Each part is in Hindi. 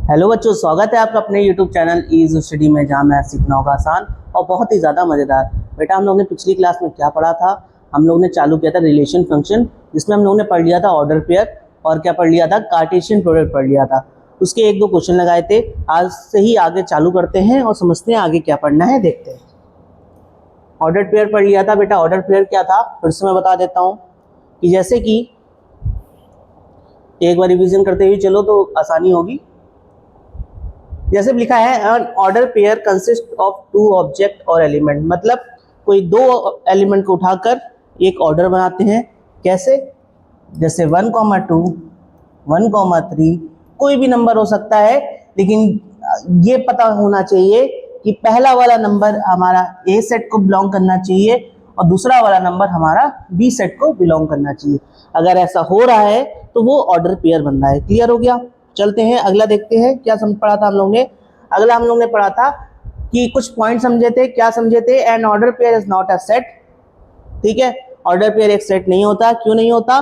हेलो बच्चों, स्वागत है आपका अपने YouTube चैनल ईज़ स्टडी में, जहाँ मैं सीखना होगा आसान और बहुत ही ज़्यादा मज़ेदार। बेटा, हम लोग ने पिछली क्लास में क्या पढ़ा था? हम लोग ने चालू किया था रिलेशन फंक्शन, जिसमें हम लोग ने पढ़ लिया था ऑर्डर पेयर और क्या पढ़ लिया था, कार्टेशियन प्रोडक्ट पढ़ लिया था। उसके एक दो क्वेश्चन लगाए थे। आज से ही आगे चालू करते हैं और समझते हैं आगे क्या पढ़ना है, देखते हैं। ऑर्डर पेयर पढ़ लिया था बेटा। ऑर्डर पेयर क्या था फिर से मैं बता देता हूँ कि जैसे कि एक बार रिवीजन करते हुए चलो तो आसानी होगी। जैसे लिखा है an order pair consist of two object और एलिमेंट, मतलब कोई दो एलिमेंट को उठाकर एक ऑर्डर बनाते हैं। कैसे? जैसे 1,2, 1,3, कोई भी नंबर हो सकता है, लेकिन ये पता होना चाहिए कि पहला वाला नंबर हमारा ए सेट को बिलोंग करना चाहिए और दूसरा वाला नंबर हमारा बी सेट को बिलोंग करना चाहिए। अगर ऐसा हो रहा है तो वो ऑर्डर पेयर बन रहा है। क्लियर हो गया? चलते हैं अगला देखते हैं। क्या पढ़ा था हम लोग ने? अगला हम लोग ने पढ़ा था कि कुछ पॉइंट समझे थे। क्या समझे थे? An order pair is not a set. ठीक है, ऑर्डर पेयर एक सेट नहीं होता। क्यों नहीं होता?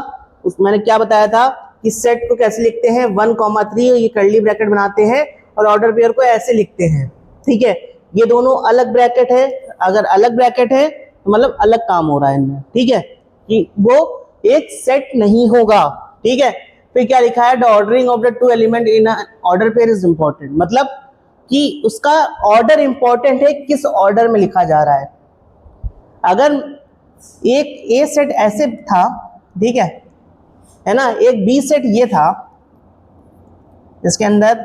मैंने क्या बताया था कि सेट को कैसे लिखते हैं, 1,3 ये कर्ली ब्रैकेट बनाते हैं और ऑर्डर पेयर को ऐसे लिखते हैं। ठीक है, ये दोनों अलग ब्रैकेट है। अगर अलग ब्रैकेट है तो मतलब अलग काम हो रहा है इनमें। ठीक है, कि वो एक सेट नहीं होगा। ठीक है, फिर क्या लिखा है? The ordering of the two element in order pair is important, मतलब कि उसका ऑर्डर इंपॉर्टेंट है, किस ऑर्डर में लिखा जा रहा है। अगर एक ए सेट ऐसे था, ठीक है ना, एक बी सेट ये था, इसके अंदर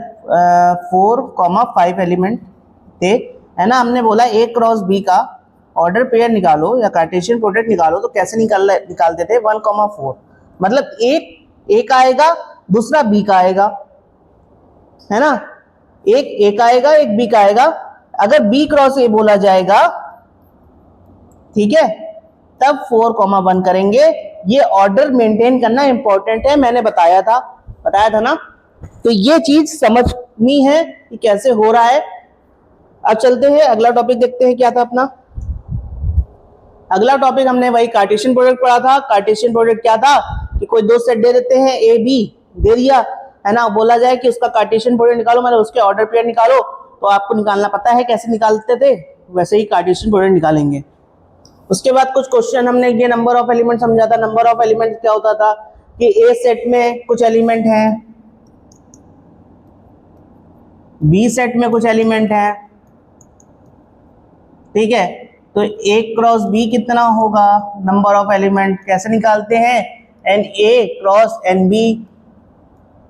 4,5 एलिमेंट थे, है ना। हमने बोला ए क्रॉस बी का ऑर्डर पेयर निकालो या कार्टेशियन प्रोडक्ट निकालो, तो कैसे निकालते थे? 1,4, मतलब एक ए का आएगा, दूसरा बी का आएगा, है ना। एक ए का आएगा, एक बी का आएगा। अगर बी क्रॉस ए बोला जाएगा, ठीक है, तब 4,1 करेंगे। ये ऑर्डर मेंटेन करना इंपॉर्टेंट है, मैंने बताया था ना। तो ये चीज समझनी है कि कैसे हो रहा है। अब चलते हैं अगला टॉपिक देखते हैं। क्या था अपना अगला टॉपिक? हमने वही कार्टेशियन प्रोडक्ट पढ़ा था। कार्टेशियन प्रोडक्ट क्या था कि कोई दो सेट दे देते हैं, ए बी दे दिया, है ना। बोला जाए कि उसका कार्टेशियन प्रोडक्ट निकालो, मतलब उसके ऑर्डर पेयर निकालो। तो आपको निकालना पता है कैसे निकालते थे, वैसे ही कार्टेशियन प्रोडक्ट निकालेंगे। उसके बाद कुछ क्वेश्चन हमने ये नंबर ऑफ एलिमेंट समझा था। नंबर ऑफ एलिमेंट क्या होता था कि ए सेट में कुछ एलिमेंट हैं, बी सेट में कुछ एलिमेंट है, ठीक है। तो ए क्रॉस बी कितना होगा? नंबर ऑफ एलिमेंट कैसे निकालते हैं? N A cross n B,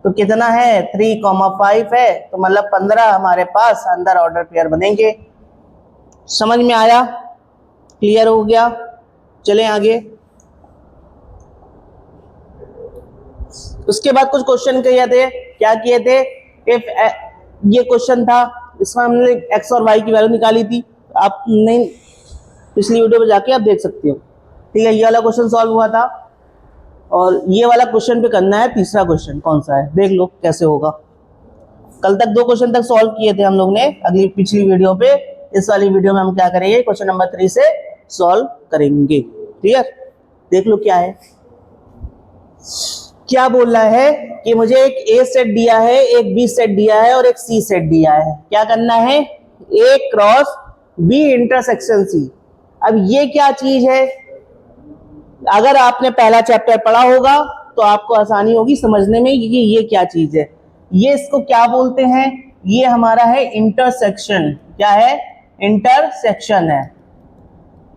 तो कितना है? 3,5 है, तो मतलब 15 हमारे पास अंदर ऑर्डर पेयर बनेंगे। समझ में आया? क्लियर हो गया? चलें आगे। उसके बाद कुछ क्वेश्चन किए थे। क्या किए थे? इफ ये क्वेश्चन था, इसमें हमने एक्स और वाई की वैल्यू निकाली थी। आप नहीं, पिछली वीडियो में जाके आप देख सकते हो। ठीक है, ये वाला क्वेश्चन सॉल्व हुआ था और ये वाला क्वेश्चन पे करना है। तीसरा क्वेश्चन कौन सा है देख लो कैसे होगा। कल तक 2 क्वेश्चन तक सॉल्व किए थे हम लोग ने पिछली वीडियो पे। इस वाली वीडियो में हम क्या करेंगे? क्वेश्चन नंबर 3 से सॉल्व करेंगे। क्लियर? देख लो क्या है। क्या बोल रहा है कि मुझे एक ए सेट दिया है, एक बी सेट दिया है और एक सी सेट दिया है। क्या करना है? ए क्रॉस बी इंटरसेक्शन सी। अब ये क्या चीज है? अगर आपने पहला चैप्टर पढ़ा होगा तो आपको आसानी होगी समझने में कि ये क्या चीज है। ये इसको क्या बोलते हैं? ये हमारा है इंटरसेक्शन। क्या है? इंटरसेक्शन है।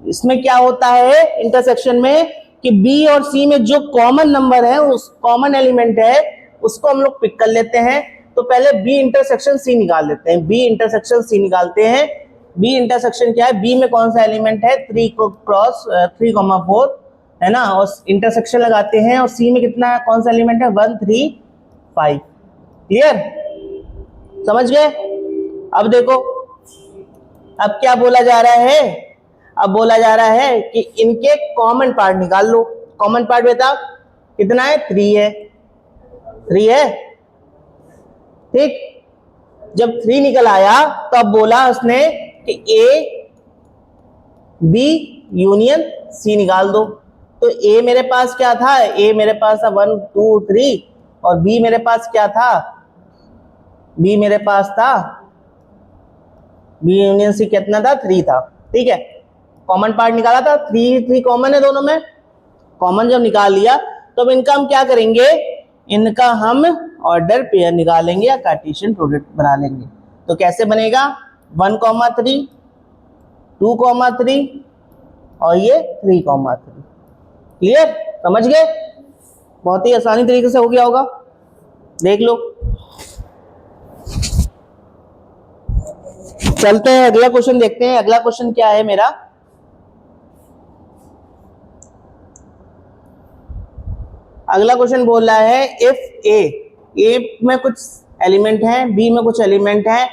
इसमें क्या होता है इंटरसेक्शन में कि बी और सी में जो कॉमन नंबर है, उस कॉमन एलिमेंट है, उसको हम लोग पिक कर लेते हैं। तो पहले बी इंटरसेक्शन सी निकाल लेते हैं। बी इंटरसेक्शन सी निकालते हैं। बी इंटरसेक्शन क्या है? बी में कौन सा एलिमेंट है? 3 क्रॉस 3,4, है ना। और इंटरसेक्शन लगाते हैं और सी में कितना, कौन सा एलिमेंट है? 1, 3, 5। क्लियर? समझ गए? अब देखो, अब क्या बोला जा रहा है? अब बोला जा रहा है कि इनके कॉमन पार्ट निकाल लो। कॉमन पार्ट बेटा कितना है? 3 है। 3 है, ठीक। जब 3 निकल आया तो अब बोला उसने कि ए बी यूनियन सी निकाल दो। तो ए मेरे पास क्या था? ए मेरे पास था 1, 2, 3 और बी मेरे पास क्या था? बी मेरे पास था, बी यूनियन सी कितना था, 3 था, ठीक है। कॉमन पार्ट निकाला था, 3 कॉमन है दोनों में, कॉमन जब निकाल लिया तो अब इनका हम क्या करेंगे, इनका हम ऑर्डर पेयर निकालेंगे या कार्टेशियन प्रोडक्ट बना लेंगे। तो कैसे बनेगा, 1,3, 2,3 और ये 3,3। क्लियर, समझ गए, बहुत ही आसानी तरीके से हो गया होगा, देख लो। चलते हैं अगला क्वेश्चन देखते हैं। अगला क्वेश्चन क्या है मेरा, अगला क्वेश्चन बोल रहा है इफ ए में कुछ एलिमेंट हैं, बी में कुछ एलिमेंट हैं,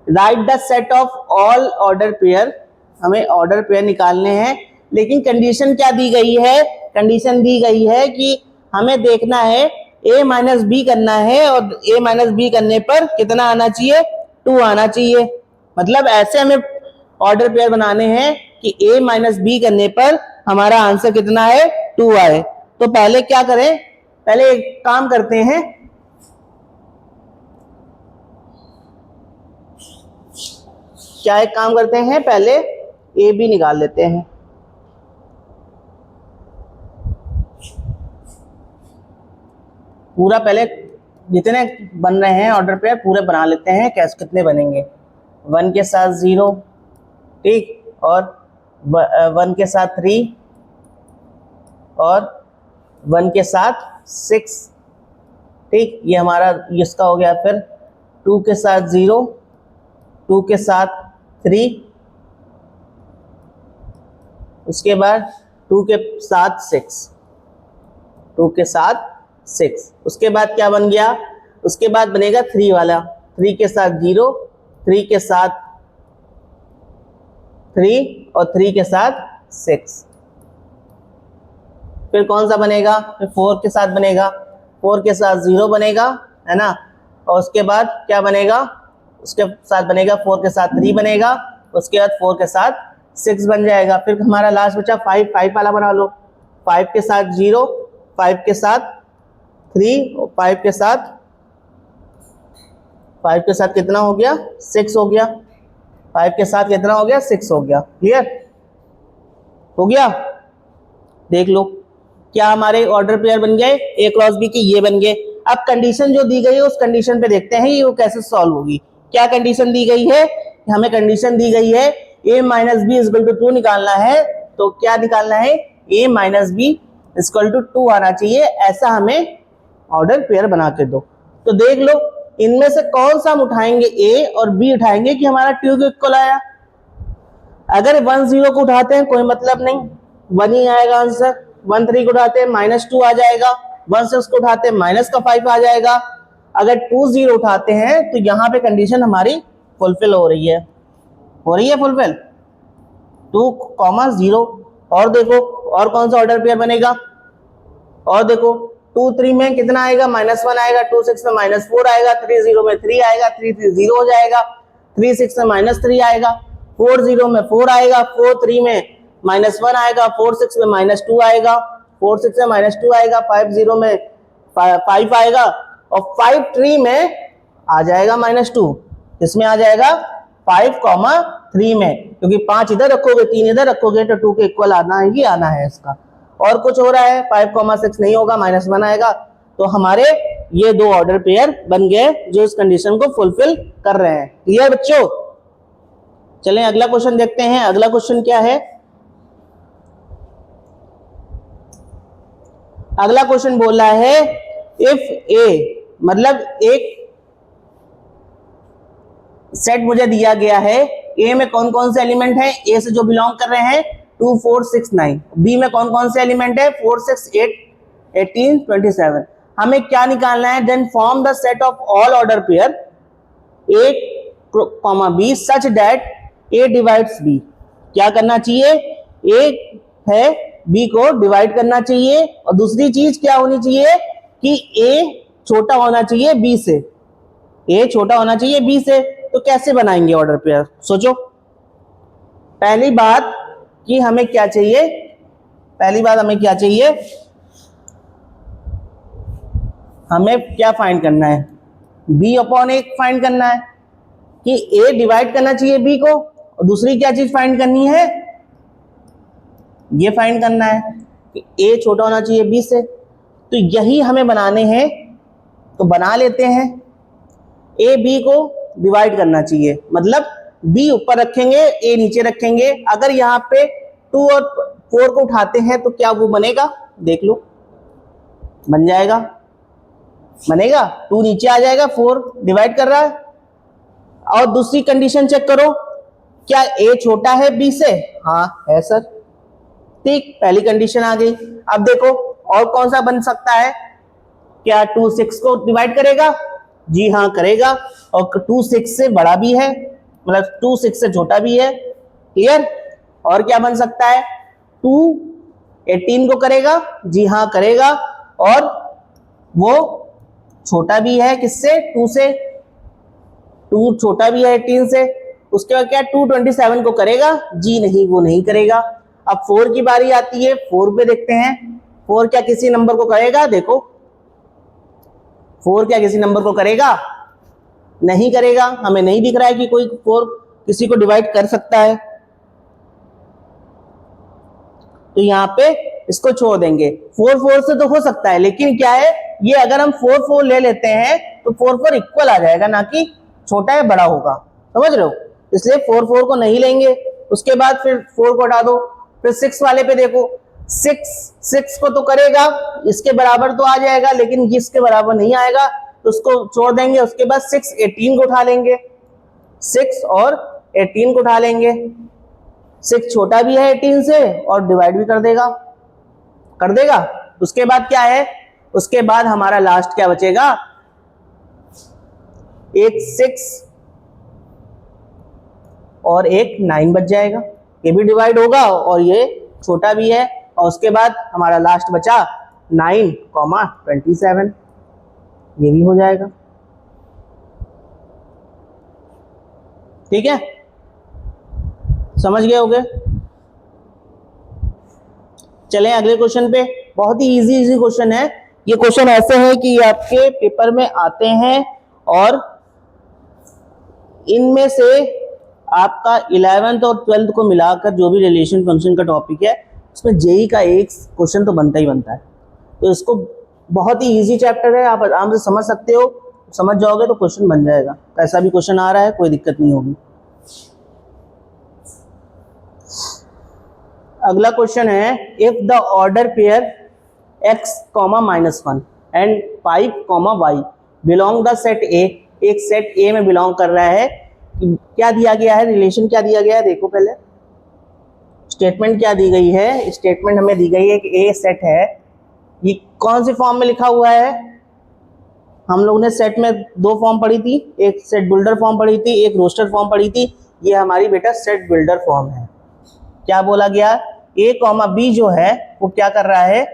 right the set of all order pair. हमें ऑर्डर पेयर निकालने हैं, लेकिन कंडीशन क्या दी गई है, कंडीशन दी गई है कि हमें देखना है a माइनस बी करना है, और a माइनस बी करने पर कितना आना चाहिए, 2 आना चाहिए। मतलब ऐसे हमें ऑर्डर पेयर बनाने हैं कि a माइनस बी करने पर हमारा आंसर कितना है, 2 आए। तो पहले क्या करें, पहले एक काम करते हैं, क्या एक काम करते हैं, पहले ए बी निकाल लेते हैं। पूरा पहले जितने बन रहे हैं ऑर्डर पेयर पूरे बना लेते हैं, कैसे कितने बनेंगे, 1 के साथ 0, ठीक, और 1 के साथ 3 और 1 के साथ 6, ठीक, ये हमारा इसका हो गया। फिर 2 के साथ 0, 2 के साथ 3, उसके बाद 2 के साथ 6, 2 के साथ 6, उसके बाद क्या बन गया, उसके बाद बनेगा 3 वाला, 3 के साथ 0, 3 के साथ 3 और 3 के साथ 6। फिर कौन सा बनेगा, फिर 4 के साथ बनेगा, 4 के साथ 0 बनेगा, है ना, और उसके बाद क्या बनेगा, उसके साथ बनेगा 4 के साथ 3 बनेगा, उसके बाद 4 के साथ 6 बन जाएगा। फिर हमारा लास्ट बचा 5 वाला बना लो, 5 के साथ 0, 5 के साथ 3 और 5 के साथ कितना हो गया, 6 हो गया, 5 के साथ कितना हो गया, 6 हो गया। क्लियर हो गया, देख लो क्या हमारे ऑर्डर पेयर बन गए, ए क्रॉस बी के ये बन गए। अब कंडीशन जो दी गई है उस कंडीशन पे देखते हैं ये वो कैसे सॉल्व होगी। क्या कंडीशन दी गई है, हमें कंडीशन दी गई है a minus b equal to 2 निकालना है। तो क्या निकालना है, a minus b equal to 2 आना चाहिए, ऐसा हमें ऑर्डर पेयर बना के दो। तो देख लो इनमें से कौन सा हम उठाएंगे, a और b उठाएंगे कि हमारा 2 के इक्वल आया। अगर 1 0 को उठाते हैं कोई मतलब नहीं, 1 ही आएगा आंसर। 1 3 को उठाते हैं -2 आ जाएगा, 1 6 को उठाते हैं -5 आ जाएगा। अगर 2 0 उठाते हैं तो यहाँ पे कंडीशन हमारी फुलफिल हो रही है फुलफिल 2, 0। और देखो और कौन सा ऑर्डर पेयर बनेगा, और देखो 2 3 में कितना आएगा, -1 आएगा, 2 6 में -4 आएगा, 3 0 में 3 आएगा, 3 3 0 हो जाएगा, 3 6 में -3 आएगा, 4 0 में 4 आएगा, 4 3 में -1 आएगा, 4 6 में -2 आएगा, 4 6 में -2 आएगा, 5 0 में 5 आएगा, और 5 3 में आ जाएगा -2। इसमें आ जाएगा 5, 3 में, क्योंकि 5 इधर रखोगे 3 इधर रखोगे तो 2 के इक्वल आना ही आना है इसका। और कुछ हो रहा है, 5, 6 नहीं होगा, -1 आएगा। तो हमारे ये 2 ऑर्डर पेयर बन गए जो इस कंडीशन को फुलफिल कर रहे हैं। क्लियर बच्चों, चलें अगला क्वेश्चन देखते हैं। अगला क्वेश्चन क्या है, अगला क्वेश्चन बोल रहा है इफ ए, मतलब एक सेट मुझे दिया गया है, ए में कौन कौन से एलिमेंट हैं, ए से जो बिलोंग कर रहे हैं 2 4 6 9, बी में कौन कौन से एलिमेंट है 4 6 8 18 27। हमें क्या निकालना है, then form the set of all order pair a comma b such that a divides b. क्या करना चाहिए, ए है बी को डिवाइड करना चाहिए, और दूसरी चीज क्या होनी चाहिए कि ए छोटा होना चाहिए बी से, ए छोटा होना चाहिए बी से। तो कैसे बनाएंगे ऑर्डर पेयर, सोचो। पहली बात कि हमें क्या चाहिए, पहली बात हमें क्या चाहिए, हमें क्या फाइंड करना है, बी अपॉन ए फाइंड करना है कि ए डिवाइड करना चाहिए बी को, और दूसरी क्या चीज फाइंड करनी है, ये फाइंड करना है कि ए छोटा होना चाहिए बी से। तो यही हमें बनाने हैं, तो बना लेते हैं। ए बी को डिवाइड करना चाहिए, मतलब बी ऊपर रखेंगे, ए नीचे रखेंगे। अगर यहाँ पे 2 और 4 को उठाते हैं तो क्या वो बनेगा, देख लो, बन जाएगा, बनेगा। 2 नीचे आ जाएगा, 4 डिवाइड कर रहा है। और दूसरी कंडीशन चेक करो, क्या ए छोटा है बी से, हाँ है सर, ठीक, पहली कंडीशन आ गई। अब देखो और कौन सा बन सकता है, क्या 2 6 को डिवाइड करेगा, जी हाँ करेगा, और 2 6 से बड़ा भी है, मतलब 2 6 से छोटा भी है, क्लियर। और क्या बन सकता है, 2 18 को करेगा, जी हाँ करेगा, और वो छोटा भी है किससे, 2 से, 2 छोटा भी है 18 से। उसके बाद क्या 2 27 को करेगा, जी नहीं वो नहीं करेगा। अब 4 की बारी आती है, 4 पे देखते हैं, 4 क्या किसी नंबर को करेगा, देखो 4 क्या किसी नंबर को करेगा, नहीं करेगा। हमें नहीं दिख रहा है कि कोई 4 किसी को डिवाइड कर सकता है, तो यहाँ पे इसको छोड़ देंगे। 4 4 से तो हो सकता है, लेकिन क्या है, ये अगर हम 4 4 ले लेते हैं तो 4 4 इक्वल आ जाएगा, ना कि छोटा है बड़ा होगा, समझ रहे हो, इसलिए 4 4 को नहीं लेंगे। उसके बाद फिर 4 को हटा दो, फिर 6 वाले पे देखो, 6 को तो करेगा, इसके बराबर तो आ जाएगा, लेकिन इसके बराबर नहीं आएगा, तो उसको छोड़ देंगे। उसके बाद 6 18 को उठा लेंगे, 6 और 18 को उठा लेंगे। 6 छोटा भी है 18 से और डिवाइड भी कर देगा। उसके बाद क्या है, उसके बाद हमारा लास्ट क्या बचेगा, एक 6 और एक 9 बच जाएगा, ये भी डिवाइड होगा और ये छोटा भी है। और उसके बाद हमारा लास्ट बचा 9, 27, ये भी हो जाएगा, ठीक है, समझ गए होगे। चलें अगले क्वेश्चन पे, बहुत ही इजी क्वेश्चन है। ये क्वेश्चन ऐसे है कि आपके पेपर में आते हैं और इनमें से आपका 11th और 12th को मिलाकर जो भी रिलेशन फंक्शन का टॉपिक है उसमें जेई का एक क्वेश्चन तो बनता ही बनता है। तो इसको बहुत ही इजी चैप्टर है, आप आराम से समझ सकते हो, समझ जाओगे तो क्वेश्चन बन जाएगा। कैसा भी क्वेश्चन आ रहा है कोई दिक्कत नहीं होगी। अगला क्वेश्चन है, if the order pair x, -1 and 5, y belong the set ए, एक सेट ए में बिलोंग कर रहा है, क्या दिया गया है, रिलेशन क्या दिया गया है, देखो पहले स्टेटमेंट क्या दी गई है। स्टेटमेंट हमें दी गई है कि ए सेट है, ये कौन सी फॉर्म में लिखा हुआ है, हम लोगों ने सेट में 2 फॉर्म पढ़ी थी, एक सेट बिल्डर फॉर्म पढ़ी थी, एक रोस्टर फॉर्म पढ़ी थी। ये हमारी बेटा सेट बिल्डर फॉर्म है। क्या बोला गया, ए कॉमा बी जो है वो क्या कर रहा है,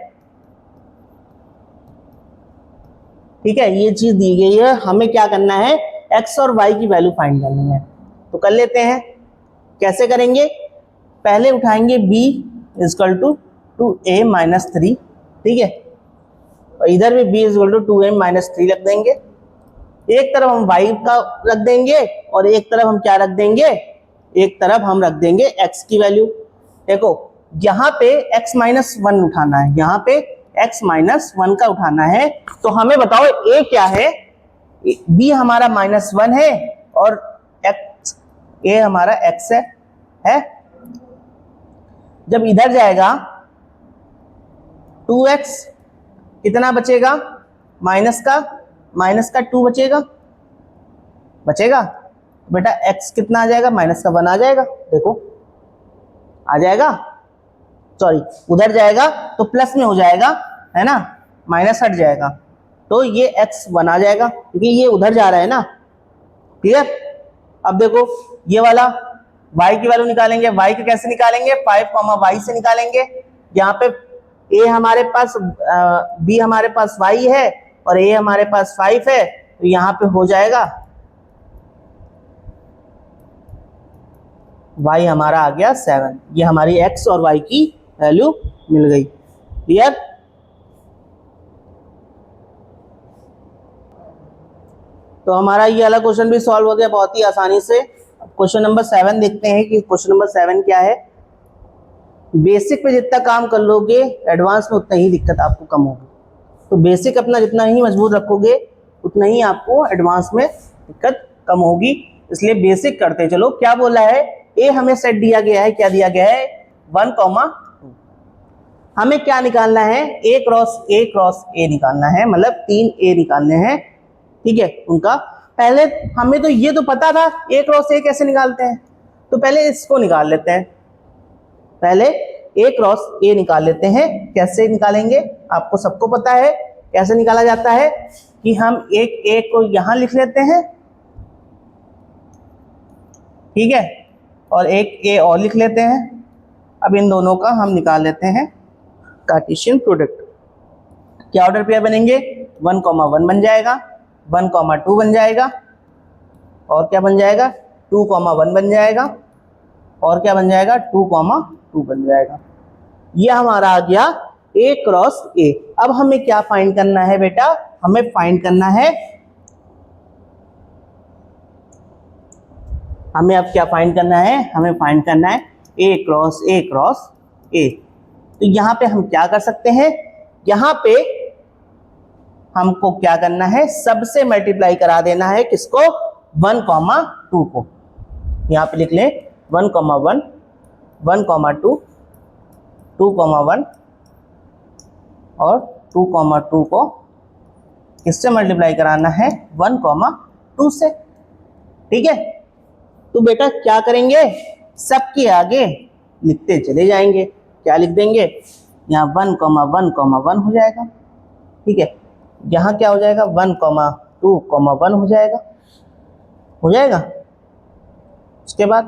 ठीक है, ये चीज दी गई है, हमें क्या करना है, एक्स और वाई की वैल्यू फाइंड करनी है। तो कर लेते हैं, कैसे करेंगे, पहले उठाएंगे b इक्वल टू 2a - 3, ठीक है, और इधर भी b इक्वल टू 2a - 3 रख देंगे। एक तरफ हम y का रख देंगे और एक तरफ हम क्या रख देंगे, एक तरफ हम रख देंगे x की वैल्यू। देखो यहाँ पे x - 1 उठाना है, यहाँ पे x - 1 का उठाना है, तो हमें बताओ a क्या है, b हमारा -1 है और a हमारा x है। जब इधर जाएगा 2x कितना बचेगा, माइनस का 2 बचेगा बेटा, x कितना आ जाएगा, -1 आ जाएगा, देखो आ जाएगा, सॉरी उधर जाएगा तो प्लस में हो जाएगा, है ना, माइनस हट जाएगा, तो ये x 1 आ जाएगा क्योंकि ये उधर जा रहा है ना, क्लियर। अब देखो ये वाला y की वैल्यू निकालेंगे, y की कैसे निकालेंगे, 5, y से निकालेंगे। यहाँ पे a हमारे पास b हमारे पास y है और a हमारे पास 5 है, तो यहाँ पे हो जाएगा y हमारा आ गया 7। ये हमारी x और y की वैल्यू मिल गई, क्लियर। तो हमारा ये वाला क्वेश्चन भी सॉल्व हो गया बहुत ही आसानी से। क्वेश्चन नंबर 7 देखते हैं कि क्वेश्चन नंबर 7 क्या है। बेसिक पे जितना काम कर लोगे एडवांस में उतना ही दिक्कत आपको कम होगी। तो बेसिक अपना जितना ही मजबूत रखोगे उतना ही आपको एडवांस में दिक्कत कम होगी, इसलिए बेसिक करते चलो। क्या बोला है, ए हमें सेट दिया गया है, क्या दिया गया है 1, 2। हमें क्या निकालना है, ए क्रॉस ए निकालना है, मतलब 3 ए निकालने हैं, ठीक है। उनका पहले हमें तो ये तो पता था ए क्रॉस ए कैसे निकालते हैं, तो पहले इसको निकाल लेते हैं। पहले ए क्रॉस ए निकाल लेते हैं। कैसे निकालेंगे आपको सबको पता है कैसे निकाला जाता है, कि हम एक ए को यहां लिख लेते हैं, ठीक है, और एक ए और लिख लेते हैं। अब इन दोनों का हम निकाल लेते हैं कार्टेशियन प्रोडक्ट। क्या ऑर्डर पेयर बनेंगे, 1, 1 बन जाएगा, 1, 2 बन जाएगा, और क्या बन जाएगा 2, 1 बन जाएगा, और क्या बन जाएगा 2, 2 बन जाएगा। ये हमारा आ गया ए क्रॉस ए। अब हमें क्या फाइंड करना है बेटा, हमें फाइंड करना है, हमें अब क्या फाइंड करना है, हमें फाइंड करना है ए क्रॉस ए। तो यहां पे हम क्या कर सकते हैं, यहां पे हमको क्या करना है, सबसे मल्टीप्लाई करा देना है किसको, 1, 2 को। यहां पे लिख लें 1, 1, 1, 2, 2, 1 और 2, 2 को किससे मल्टीप्लाई कराना है, 1, 2 से, ठीक है। तो बेटा क्या करेंगे, सबके आगे लिखते चले जाएंगे। क्या लिख देंगे, यहाँ 1, 1 हो जाएगा, ठीक है। यहाँ क्या हो जाएगा 1, 2, 1 हो जाएगा, उसके बाद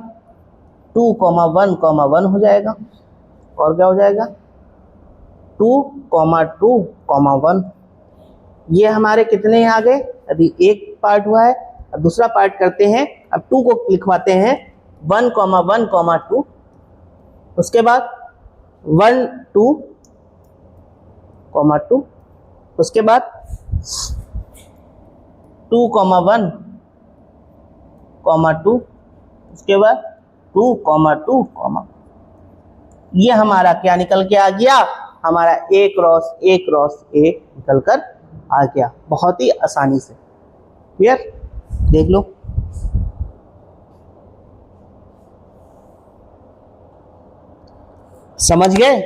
2, 1, 1 हो जाएगा, और क्या हो जाएगा 2, 2, 1। ये हमारे कितने आ गए, अभी एक पार्ट हुआ है, अब दूसरा पार्ट करते हैं। अब 2 को लिखवाते हैं 1, 1, 2, उसके बाद 1, 2, 2, उसके बाद 2, 1, 2, उसके बाद 2, 2, ये हमारा क्या निकल के आ गया, हमारा ए क्रॉस ए निकल कर आ गया, बहुत ही आसानी से। क्लियर, देख लो। समझ गए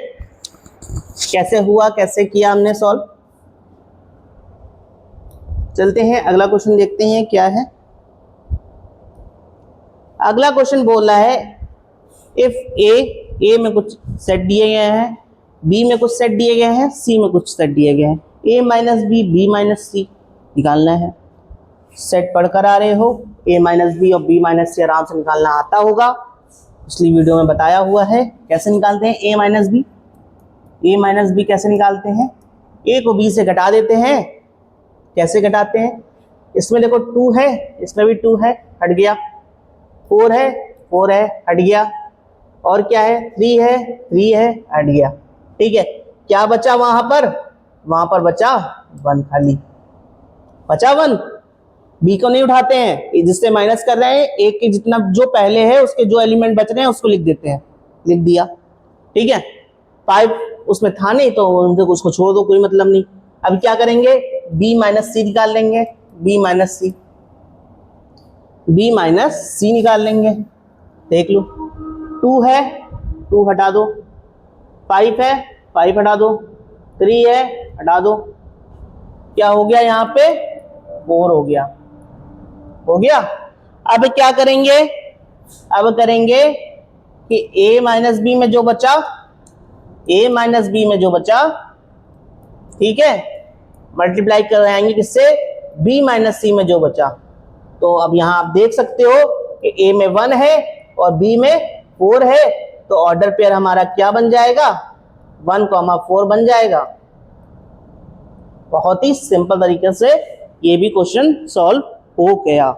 कैसे हुआ, कैसे किया हमने सॉल्व। चलते हैं अगला क्वेश्चन देखते हैं क्या है। अगला क्वेश्चन बोल रहा है इफ ए में कुछ सेट दिए गए हैं, बी में कुछ सेट दिए गए हैं, सी में कुछ सेट दिए गए हैं, ए माइनस बी माइनस सी निकालना है। सेट पढ़कर आ रहे हो, ए माइनस बी और बी माइनस सी आराम से निकालना आता होगा, पिछली वीडियो में बताया हुआ है कैसे निकालते हैं ए माइनस बी कैसे निकालते हैं। ए को बी से घटा देते हैं, कैसे घटाते हैं, इसमें देखो 2 है, इसमें भी 2 है, हट गया, 4 है, हट गया, और क्या है 3 है, हट गया, ठीक है। क्या बचा वहां पर बचा 1, खाली बचा 1। बी को नहीं उठाते हैं, जिससे माइनस कर रहे हैं, एक के जितना जो पहले है उसके जो एलिमेंट बच रहे हैं उसको लिख देते हैं, लिख दिया, ठीक है। 5 उसमें था नहीं तो उसको छोड़ दो, कोई मतलब नहीं। अब क्या करेंगे, बी माइनस सी निकाल लेंगे, बी माइनस सी निकाल लेंगे। देख लो 2 है, 2 हटा दो, 5 है, 5 हटा दो, 3 है, हटा दो, क्या हो गया यहाँ पे 4 हो गया। अब क्या करेंगे, अब करेंगे कि a माइनस बी में जो बचा, ठीक है, मल्टीप्लाई कराएंगे किससे, b माइनस सी में जो बचा। तो अब यहां आप देख सकते हो कि a में 1 है और b में 4 है, तो ऑर्डर पेयर हमारा क्या बन जाएगा, 1, 4 बन जाएगा। बहुत ही सिंपल तरीके से ये भी क्वेश्चन सॉल्व हो गया।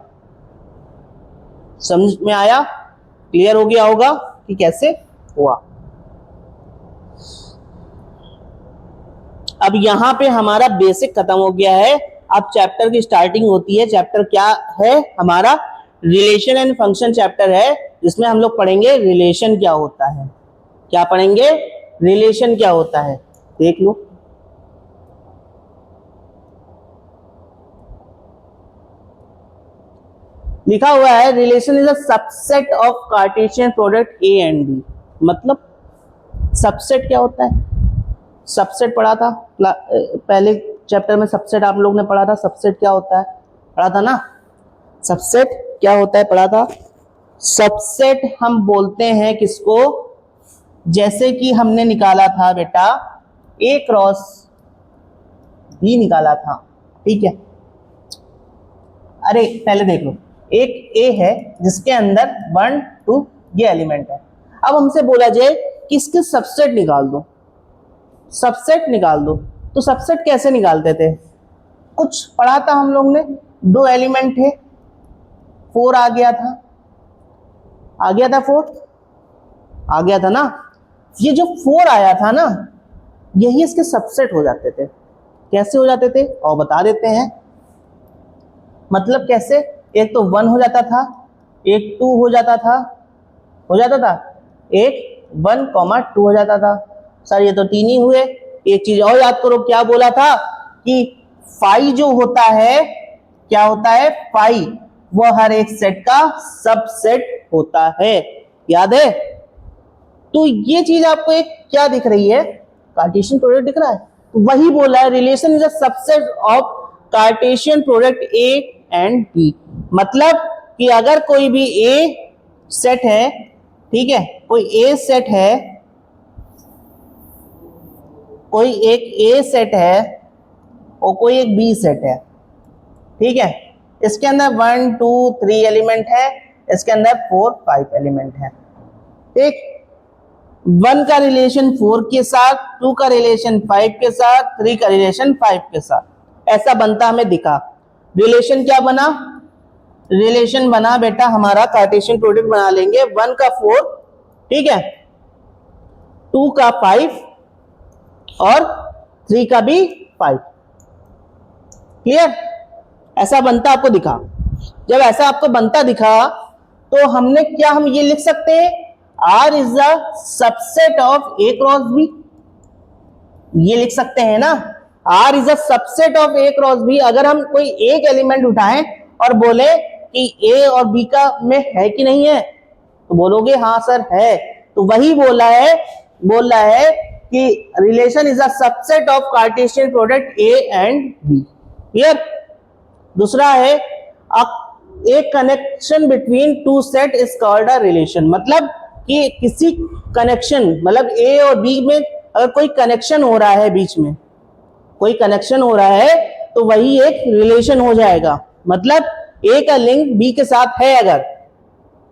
समझ में आया, क्लियर हो गया होगा कि कैसे हुआ। अब यहां पे हमारा बेसिक खत्म हो गया है, अब चैप्टर की स्टार्टिंग होती है। चैप्टर क्या है हमारा? रिलेशन एंड फंक्शन चैप्टर है, जिसमें हम लोग पढ़ेंगे रिलेशन क्या होता है। क्या पढ़ेंगे? रिलेशन क्या होता है। देख लो, लिखा हुआ है relation is a subset of Cartesian product A and B. मतलब सबसेट क्या होता है? सबसेट पढ़ा था पहले चैप्टर में, सबसेट आप लोग ने पढ़ा था। सबसेट क्या होता है पढ़ा था ना? सबसेट क्या होता है पढ़ा था। सबसेट हम बोलते हैं किसको? जैसे कि हमने निकाला था बेटा ए क्रॉस बी निकाला था, ठीक है। अरे पहले देख लो, एक ए है जिसके अंदर 1 2 ये एलिमेंट है। अब हमसे बोला जाए कि इसके सबसेट निकाल दो, सबसेट निकाल दो। तो सबसेट कैसे निकालते थे? कुछ पढ़ा था हम लोग ने, 2 एलिमेंट थे, 4 आ गया था, 4 आ गया था ना। ये जो 4 आया था ना, यही इसके सबसेट हो जाते थे। कैसे हो जाते थे और बता देते हैं। मतलब कैसे? एक तो 1 हो जाता था, एक 2 हो जाता था, एक 1, 2 हो जाता था। सर ये तो 3 ही हुए। एक चीज और याद करो, क्या बोला था कि फाई जो होता है, क्या होता है? फाई वो हर एक सेट का सबसेट होता है, याद है? तो ये चीज आपको एक क्या दिख रही है? कार्टेशियन प्रोडक्ट दिख रहा है। तो वही बोला है relation is a subset of Cartesian product A and B. मतलब कि अगर कोई भी ए सेट है, ठीक है, कोई ए सेट है, कोई एक ए सेट है और कोई एक बी सेट है, ठीक है। इसके अंदर 1 2 3 एलिमेंट है, इसके अंदर 4 5 एलिमेंट है, ठीक। 1 का रिलेशन 4 के साथ, 2 का रिलेशन 5 के साथ, 3 का रिलेशन 5 के साथ, ऐसा बनता हमें दिखा। रिलेशन क्या बना? रिलेशन बना बेटा हमारा, कार्टेशियन प्रोडक्ट बना लेंगे, 1 का 4, ठीक है, 2 का 5 और 3 का भी 5। क्लियर? ऐसा बनता आपको दिखा। जब ऐसा आपको बनता दिखा तो हमने क्या, हम ये लिख सकते हैं R is the subset of A cross B। ये लिख सकते हैं ना, R is the subset of A cross B। अगर हम कोई एक एलिमेंट उठाएं और बोले कि A और B का में है कि नहीं है, तो बोलोगे हाँ सर है। तो वही बोल रहा है कि relation is a subset of Cartesian product A and B। Clear? दूसरा है एक connection between 2 set is called a relation. मतलब कि किसी कनेक्शन, मतलब ए और बी में अगर कोई कनेक्शन हो रहा है, बीच में कोई कनेक्शन हो रहा है, तो वही एक रिलेशन हो जाएगा। मतलब ए का लिंक बी के साथ है, अगर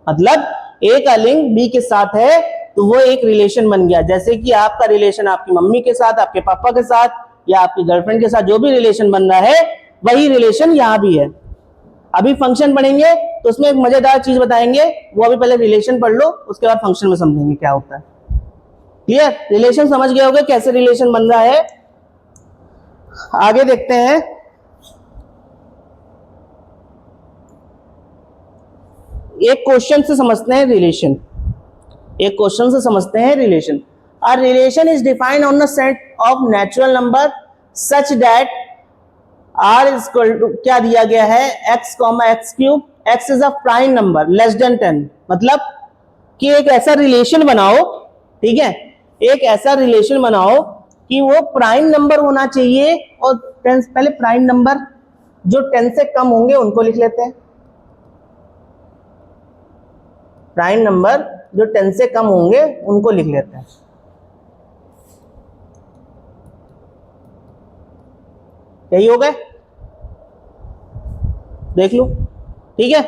मतलब ए का लिंक बी के साथ है तो वो एक रिलेशन बन गया। जैसे कि आपका रिलेशन आपकी मम्मी के साथ, आपके पापा के साथ या आपकी गर्लफ्रेंड के साथ जो भी रिलेशन बन रहा है, वही रिलेशन यहां भी है। अभी फंक्शन पढ़ेंगे तो उसमें एक मजेदार चीज बताएंगे, वो अभी पहले रिलेशन पढ़ लो, उसके बाद फंक्शन में समझेंगे क्या होता है। क्लियर? रिलेशन समझ गए होगे कैसे रिलेशन बन रहा है। आगे देखते हैं। एक क्वेश्चन से समझते हैं रिलेशन। एक क्वेश्चन से समझते हैं relation. A relation is defined on the set of natural number such that R is equal to, क्या दिया गया है, x comma x cube, x is a prime number less than 10। मतलब कि एक ऐसा रिलेशन बनाओ, ठीक है, एक ऐसा रिलेशन बनाओ कि वो प्राइम नंबर होना चाहिए। और 10, पहले प्राइम नंबर जो 10 से कम होंगे उनको लिख लेते हैं। प्राइम नंबर जो 10 से कम होंगे उनको लिख लेते हैं। यही हो गए, देख लो, ठीक है।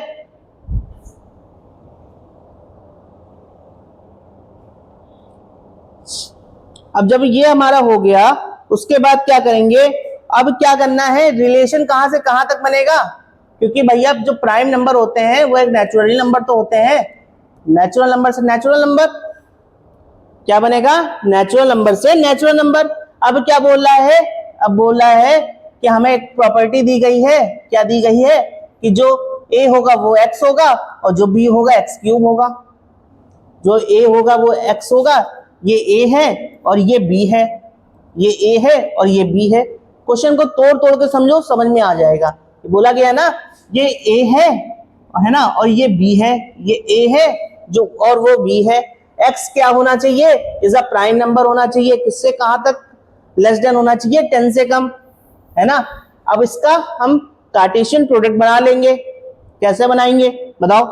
अब जब ये हमारा हो गया, उसके बाद क्या करेंगे? अब क्या करना है, रिलेशन कहां से कहां तक बनेगा? क्योंकि भैया जो प्राइम नंबर होते हैं वो एक नेचुरल नंबर तो होते हैं, नेचुरल नंबर से नेचुरल नंबर क्या बनेगा? नेचुरल नंबर से नेचुरल नंबर। अब क्या बोल रहा है? अब बोल रहा है कि हमें एक प्रॉपर्टी दी गई है, क्या दी गई है कि जो a होगा वो x होगा और जो b होगा x क्यूब होगा। जो a होगा वो x होगा, ये a है और ये b है, ये a है और ये b है। क्वेश्चन को तोड़ तोड़ के समझो, समझ में आ जाएगा। बोला गया ना ये a है ना, और ये b है, ये a है जो और वो b है। x क्या होना चाहिए, इज अ प्राइम नंबर होना चाहिए, किससे कहां तक, लेस देन होना चाहिए 10 से कम, है ना। अब इसका हम कार्टेशियन प्रोडक्ट बना लेंगे। कैसे बनाएंगे बताओ,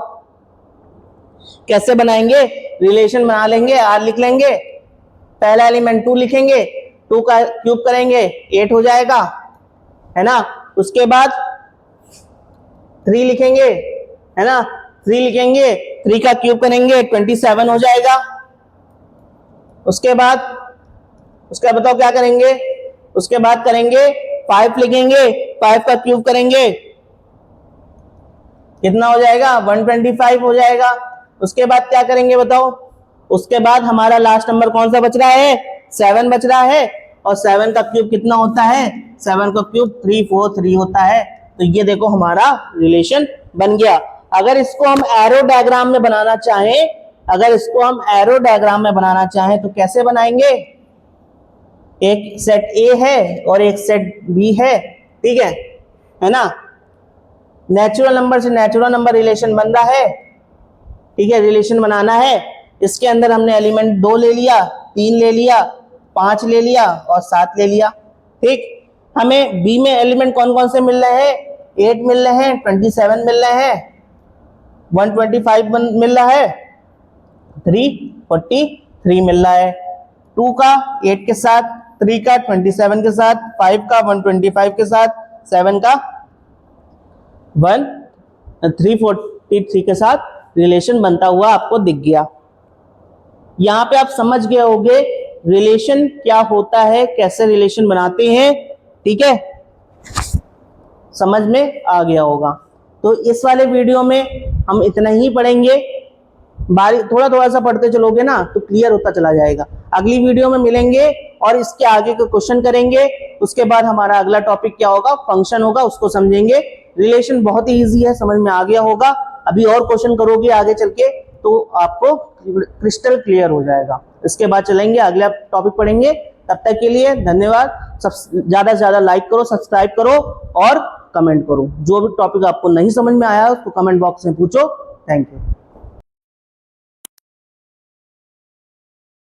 कैसे बनाएंगे, रिलेशन बना लेंगे, r लिख लेंगे, पहला एलिमेंट 2 लिखेंगे, 2 का क्यूब करेंगे 8 हो जाएगा, है ना। उसके बाद 3 लिखेंगे, है ना, 3 लिखेंगे, 3 का क्यूब करेंगे 27 हो जाएगा। उसके बाद बताओ क्या करेंगे, उसके बाद करेंगे 5 लिखेंगे, 5 का क्यूब करेंगे कितना हो जाएगा 125 हो जाएगा। उसके बाद क्या करेंगे बताओ, उसके बाद हमारा लास्ट नंबर कौन सा बच रहा है, 7 बच रहा है, और 7 का क्यूब कितना होता है, 7 का क्यूब 343 होता है। तो ये देखो हमारा रिलेशन बन गया। अगर इसको हम एरो डायग्राम में बनाना चाहें, अगर इसको हम एरो डायग्राम में बनाना चाहें तो कैसे बनाएंगे, एक सेट A है और एक सेट B है, ठीक है ना। नेचुरल नंबर से नेचुरल नंबर रिलेशन बन रहा है, ठीक है, रिलेशन बनाना है। इसके अंदर हमने एलिमेंट 2 ले लिया, 3 ले लिया, 5 ले लिया और 7 ले लिया, ठीक। हमें B में एलिमेंट कौन कौन से मिल रहे हैं, 8 मिल रहे हैं, 27 मिल रहे हैं, 125 मिल रहा है, 343 मिल रहा है। 2 का 8 के साथ, 3 का 27 के साथ, 5 का 125 के साथ, 7 का 343 के साथ रिलेशन बनता हुआ आपको दिख गया। यहां पे आप समझ गए होंगे रिलेशन क्या होता है, कैसे रिलेशन बनाते हैं, ठीक है, समझ में आ गया होगा। तो इस वाले वीडियो में हम इतना ही पढ़ेंगे, थोड़ा थोड़ा सा पढ़ते चलोगे ना तो क्लियर होता चला जाएगा। अगली वीडियो में मिलेंगे और इसके आगे के क्वेश्चन करेंगे। उसके बाद हमारा अगला टॉपिक क्या होगा, फंक्शन होगा, उसको समझेंगे। रिलेशन बहुत ही इजी है, समझ में आ गया होगा। अभी और क्वेश्चन करोगे आगे चल के तो आपको क्रिस्टल क्लियर हो जाएगा। इसके बाद चलेंगे अगला टॉपिक पढ़ेंगे। तब तक के लिए धन्यवाद। ज्यादा से ज्यादा लाइक करो, सब्सक्राइब करो और कमेंट करो। जो भी टॉपिक आपको नहीं समझ में आया उसको कमेंट बॉक्स में पूछो। Thank you.